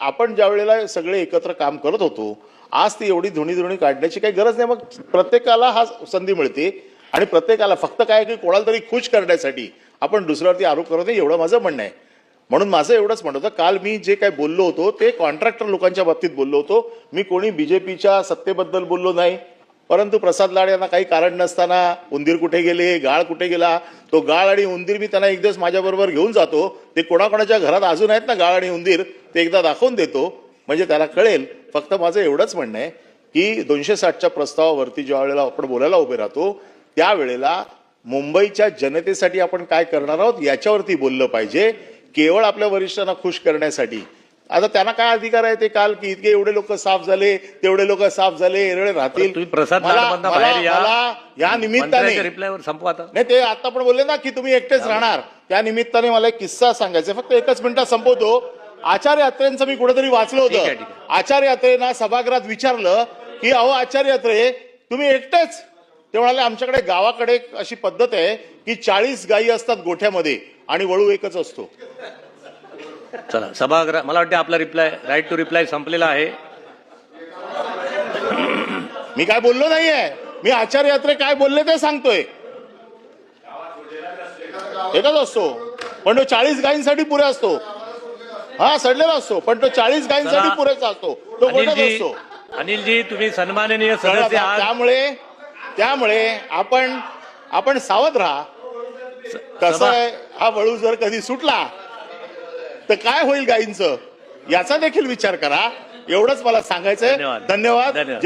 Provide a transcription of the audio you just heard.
आपण ज्या वेळेला सगळे एकत्र काम करत होतो, आज ती एवढी धुणी काढण्याची काही गरज नाही. मग प्रत्येकाला हा संधी मिळते आणि प्रत्येकाला फक्त काय की कोणाला तरी खुश करण्यासाठी आपण दुसऱ्यावरती आरोप करत नाही, एवढं माझं म्हणणं आहे. म्हणून माझं एवढंच म्हणत होतं, काल मी जे काही बोललो होतो ते कॉन्ट्रॅक्टर लोकांच्या बाबतीत बोललो होतो. मी कोणी बीजेपीच्या सत्तेबद्दल बोललो नाही. परंतु प्रसाद लाड यांना काही कारण नसताना उंदीर कुठे गेले, गाळ कुठे गेला, तो गाळ आणि उंदीर मी त्यांना एक दिवस माझ्याबरोबर घेऊन जातो. ते कोणाकोणाच्या घरात अजून आहेत ना गाळ आणि उंदीर, ते एकदा दाखवून देतो म्हणजे त्याला कळेल. फक्त माझं एवढंच म्हणणं आहे की 260च्या प्रस्तावावरती ज्या वेळेला आपण बोलायला उभे राहतो त्यावेळेला मुंबईच्या जनतेसाठी आपण काय करणार आहोत याच्यावरती बोललं पाहिजे, केवळ आपल्या वरिष्ठांना खुश करण्यासाठी. आता त्यांना काय अधिकार आहे ते काल की इतके एवढे लोक साफ झाले, तेवढे लोक साफ झाले, एरळे राहतील. तुम्ही प्रसाद लाडमधनं बाहेर या. या निमित्ताने रिप्लायवर संपवा आता. नाही, ते आता पण बोलले ना की तुम्ही एकटेच राहणार, त्या निमित्ताने मला एक किस्सा सांगायचा, फक्त एकच मिनिटात संपवतो. आचार्य अत्रेंचं मी कुठेतरी वाचलं होतं. आचार्य अत्रेंना सभागृहात विचारलं की अहो आचार्य अत्रे तुम्ही एकटेच? ते म्हणाले आमच्याकडे गावाकडे अशी पद्धत आहे की 40 गायी असतात गोठ्यामध्ये आणि वळू एकच असतो. चला सभागृह, मला वाटतं आपला रिप्लाय, राईट टू रिप्लाय संपलेला आहे. मी काय बोललो नाहीये, मी आचार्य अत्रे काय बोलले ते सांगतोय. एकच असतो पण तो 40 गायींसाठी पुरे असतो. हा सडलेला असतो पण तो 40 गायींसाठी पुरेसा असतो, तो गोठ्यात असतो. अनिलजी तुम्ही सन्माननीय सदस्य आहात. त्यामुळे आपण सावध राहा. कसं आहे, हा वळू जर कधी सुटला तर काय होईल गायींचं याचा देखील विचार करा. एवढंच मला सांगायचंय. धन्यवाद. धन्यवाद.